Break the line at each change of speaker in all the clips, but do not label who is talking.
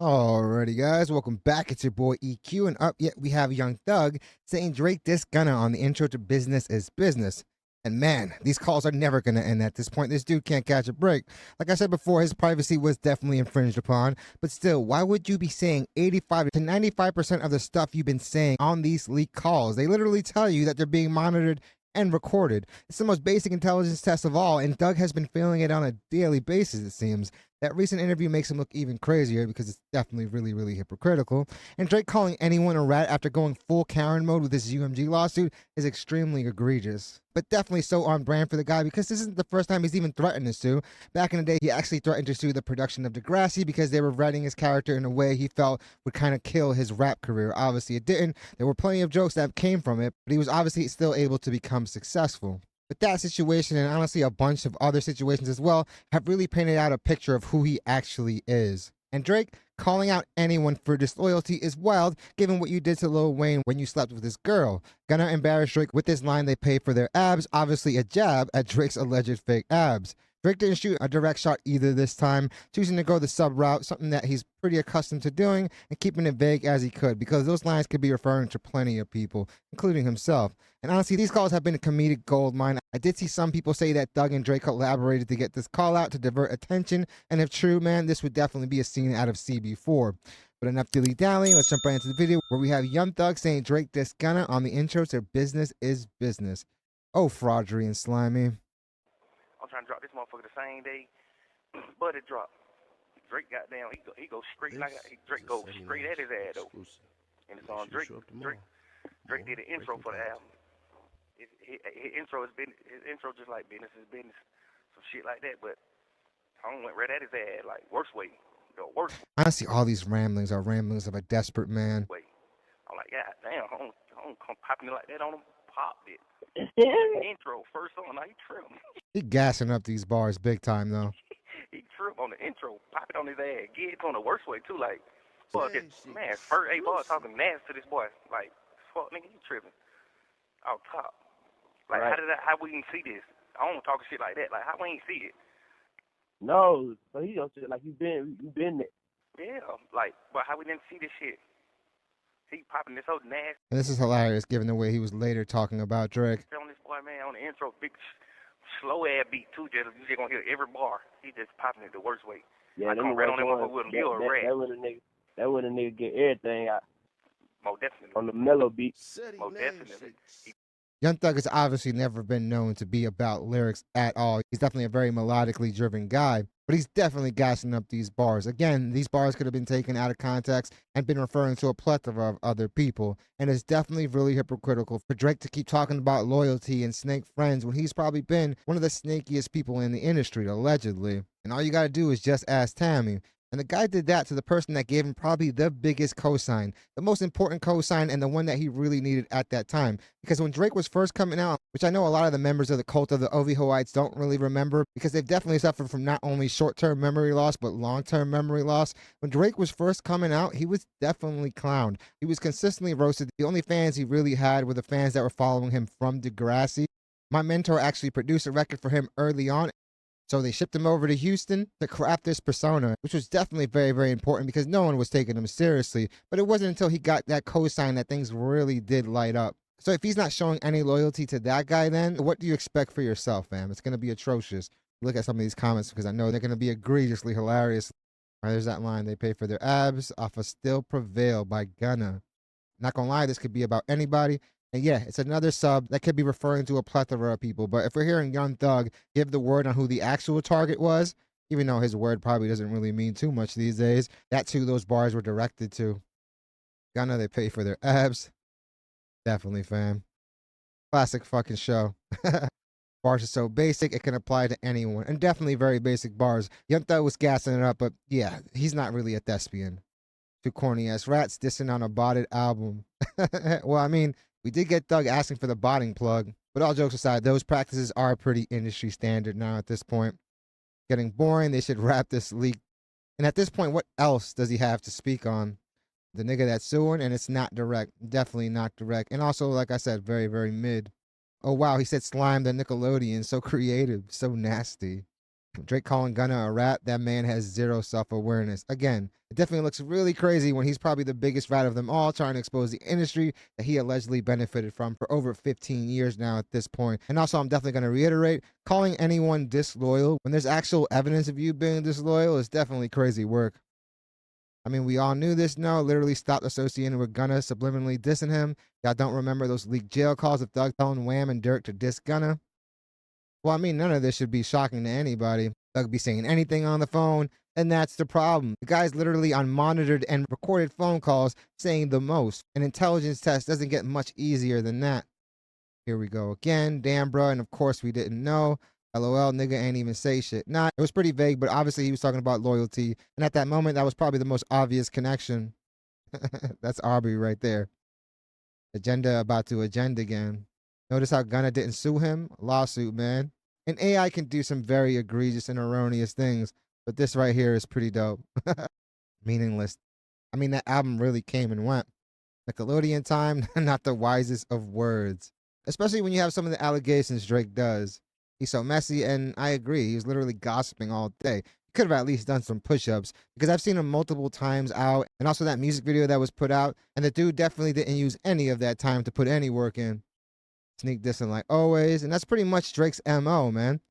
Alrighty, guys, welcome back. It's your boy EQ, and up yet we have Young Thug saying Drake dissed Gunna on the intro to Business is Business. And man, these calls are never gonna end at this point. This dude can't catch a break. Like I said before, his privacy was definitely infringed upon, but still, why would you be saying 85 to 95% of the stuff you've been saying on these leaked calls? They literally tell you that they're being monitored and recorded. It's the most basic intelligence test of all, and Doug has been failing it on a daily basis, it seems. That recent interview makes him look even crazier because it's definitely really hypocritical. And Drake calling anyone a rat after going full Karen mode with this UMG lawsuit is extremely egregious. But definitely so on brand for the guy because this isn't the first time he's even threatened to sue. Back in the day, he actually threatened to sue the production of Degrassi because they were writing his character in a way he felt would kind of kill his rap career. Obviously, it didn't. There were plenty of jokes that came from it, but he was obviously still able to become successful. But that situation, and honestly a bunch of other situations as well, have really painted out a picture of who he actually is. And Drake calling out anyone for disloyalty is wild, given what you did to Lil Wayne when you slept with his girl. Gunna embarrassed Drake with this line, "They pay for their abs," obviously a jab at Drake's alleged fake abs. Drake didn't shoot a direct shot either this time, choosing to go the sub route, something that he's pretty accustomed to doing, and keeping it vague as he could, because those lines could be referring to plenty of people, including himself. And honestly, these calls have been a comedic goldmine. I did see some people say that Doug and Drake collaborated to get this call out to divert attention, and if true, man, this would definitely be a scene out of CB4. But enough dilly-dallying, let's jump right into the video where we have Young Thug saying Drake dissed Gunna on the intro to Business is Business. Oh, fraudery and slimy.
I'm trying to drop this motherfucker the same day, but it dropped. Drake got down. He go straight like Drake goes straight at his ass though, and it's on Drake. Drake did an intro for the album. His intro just like Business is Business, some shit like that. But I went right at his ass like worst way, the worst
Honestly, all these ramblings are ramblings of a desperate man.
way. I'm like, God damn, I don't come popping it like that on him. Popped it. Intro first song, now he tripped.
He gassing up these bars big time though.
He tripped on the intro, pop it on his ass, get it on the worst way too. Like, fuck it, man. First 8 bars talking nasty to this boy. Like, fuck nigga, you tripping. Off top. Like,
Right.
how we didn't see this? I don't talk shit like that. Like, how we ain't see it?
No, so he don't say like you been there.
Yeah, like, but how we didn't see this shit? He popping this so nasty
And this is hilarious given the way he was later talking about Drake.
on this boy, man, on the intro, big slow ass beat too. You just gonna hear every bar. He just popping it the worst way.
Yeah,
I come right on that motherfucker with him. You a rat.
That when a nigga get everything out
Most definitely.
on the mellow beat.
Most definitely.
Young Thug has obviously never been known to be about lyrics at all. He's definitely a very melodically driven guy, but he's definitely gassing up these bars. Again, these bars could have been taken out of context and been referring to a plethora of other people, and it's definitely really hypocritical for Drake to keep talking about loyalty and snake friends when he's probably been one of the snakiest people in the industry, allegedly. And all you gotta do is just ask Tammy. And the guy did that to the person that gave him probably the biggest cosign, the most important cosign, and the one that he really needed at that time. Because when Drake was first coming out, which I know a lot of the members of the cult of the Ovihoites don't really remember, because they've definitely suffered from not only short-term memory loss, but long-term memory loss. When Drake was first coming out, he was definitely clowned. He was consistently roasted. The only fans he really had were the fans that were following him from Degrassi. My mentor actually produced a record for him early on, so they shipped him over to Houston to craft this persona, which was definitely very important because no one was taking him seriously. But it wasn't until he got that cosign that things really did light up. So if he's not showing any loyalty to that guy, then what do you expect for yourself, fam? It's going to be atrocious. Look at some of these comments because I know they're going to be egregiously hilarious. All right, there's that line. They pay for their abs off of Still Prevail by Gunna. Not going to lie, this could be about anybody. And yeah, it's another sub that could be referring to a plethora of people. But if we're hearing Young Thug give the word on who the actual target was, even though his word probably doesn't really mean too much these days, that's who those bars were directed to. Gunna, they pay for their abs. Definitely, fam. Classic fucking show. Bars are so basic, it can apply to anyone. And definitely very basic bars. Young Thug was gassing it up, but yeah, he's not really a thespian. Two corny ass rats dissing on a botted album. Well, I mean, we did get Thug asking for the botting plug, but all jokes aside, those practices are pretty industry standard now at this point. Getting boring, they should wrap this leak. And at this point, what else does he have to speak on? The nigga that's suing, and it's not direct. Definitely not direct. And also, like I said, very mid. Oh wow, he said slime the Nickelodeon. So creative, so nasty. Drake calling Gunna a rat, that man has zero self-awareness. Again, it definitely looks really crazy when he's probably the biggest rat of them all, trying to expose the industry that he allegedly benefited from for over 15 years now at this point. And also, I'm definitely going to reiterate, calling anyone disloyal when there's actual evidence of you being disloyal is definitely crazy work. I mean, we all knew this. No, literally stopped associating with Gunna, subliminally dissing him. Y'all don't remember those leaked jail calls of Thug telling Wham and Dirk to diss Gunna? Well, I mean, none of this should be shocking to anybody. Thug be saying anything on the phone, and that's the problem. The guy's literally on monitored and recorded phone calls saying the most. An intelligence test doesn't get much easier than that. Here we go again. Damn, bro. And of course, we didn't know. LOL, nigga ain't even say shit. Nah, it was pretty vague, but obviously he was talking about loyalty. And at that moment, that was probably the most obvious connection. That's Aubrey right there. Agenda about to agenda again. Notice how Gunna didn't sue him? Lawsuit, man. And AI can do some very egregious and erroneous things, but this right here is pretty dope. Meaningless. I mean, that album really came and went. Nickelodeon time, not the wisest of words. Especially when you have some of the allegations Drake does. He's so messy, and I agree, he was literally gossiping all day. He could have at least done some push-ups, because I've seen him multiple times out, and also that music video that was put out, and the dude definitely didn't use any of that time to put any work in. Sneak dissing like always, and that's pretty much Drake's MO, man.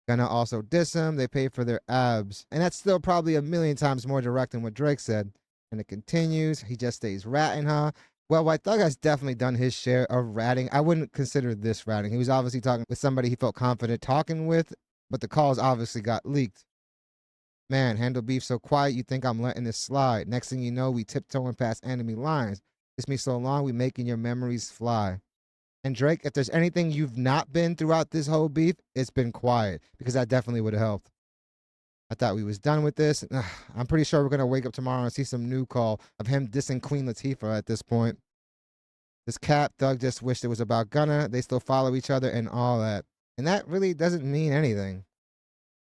Gonna also diss him, they pay for their abs. And that's still probably a million times more direct than what Drake said. And it continues, he just stays ratting, huh? Well, White Thug has definitely done his share of ratting. I wouldn't consider this ratting. He was obviously talking with somebody he felt confident talking with, but the calls obviously got leaked. Man, handle beef so quiet, you think I'm letting this slide. Next thing you know, we tiptoeing past enemy lines. It's me so long, we making your memories fly. And Drake, if there's anything you've not been throughout this whole beef, it's been quiet, because that definitely would have helped. I thought we was done with this. I'm pretty sure we're going to wake up tomorrow and see some new call of him dissing Queen Latifah at this point. This cap, Thug just wished it was about Gunna. They still follow each other and all that. And that really doesn't mean anything.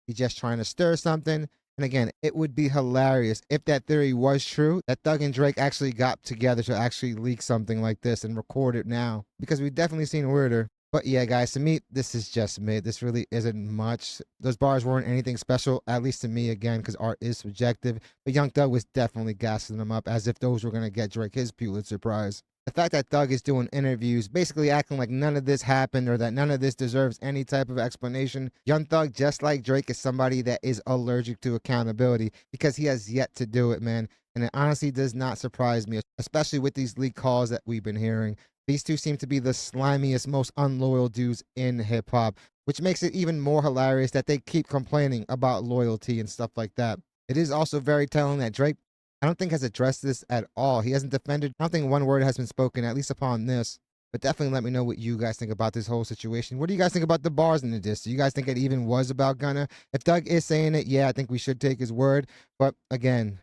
He's just trying to stir something. And again, it would be hilarious if that theory was true, that Thug and Drake actually got together to actually leak something like this and record it now. Because we've definitely seen weirder. But yeah, guys, to me, this is just mid. This really isn't much. Those bars weren't anything special, at least to me, again, because art is subjective. But Young Thug was definitely gassing them up as if those were going to get Drake his Pulitzer Prize. The fact that Thug is doing interviews, basically acting like none of this happened or that none of this deserves any type of explanation. Young Thug, just like Drake, is somebody that is allergic to accountability because he has yet to do it, man. And it honestly does not surprise me, especially with these leak calls that we've been hearing. These two seem to be the slimiest, most unloyal dudes in hip hop, which makes it even more hilarious that they keep complaining about loyalty and stuff like that. It is also very telling that Drake, I don't think, has addressed this at all. He hasn't defended. I don't think one word has been spoken, at least upon this. But definitely let me know what you guys think about this whole situation. What do you guys think about the bars in the diss? Do you guys think it even was about Gunna? If Thug is saying it, yeah, I think we should take his word. But again,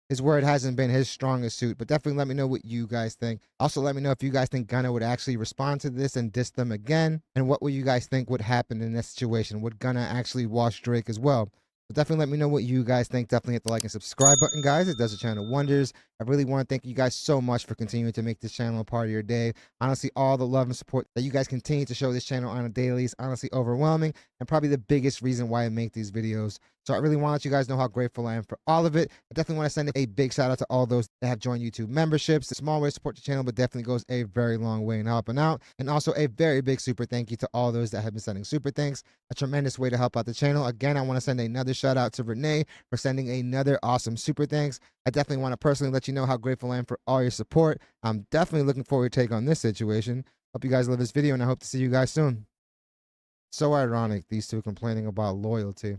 his word hasn't been his strongest suit. But definitely let me know what you guys think. Also, let me know if you guys think Gunna would actually respond to this and diss them again. And what would you guys think would happen in this situation? Would Gunna actually wash Drake as well? But definitely let me know what you guys think. Definitely hit the like and subscribe button, guys. It does the channel wonders. I really want to thank you guys so much for continuing to make this channel a part of your day. Honestly, all the love and support that you guys continue to show this channel on a daily is honestly overwhelming and probably the biggest reason why I make these videos. So I really want to let you guys know how grateful I am for all of it. I definitely want to send a big shout out to all those that have joined YouTube memberships. A small way to support the channel, but definitely goes a very long way in helping out. And also a very big super thank you to all those that have been sending super thanks. A tremendous way to help out the channel. Again, I want to send another shout out to Renee for sending another awesome super thanks. I definitely want to personally let you know how grateful I am for all your support. I'm definitely looking forward to take on this situation. Hope you guys love this video, and I hope to see you guys soon. So ironic, these two complaining about loyalty.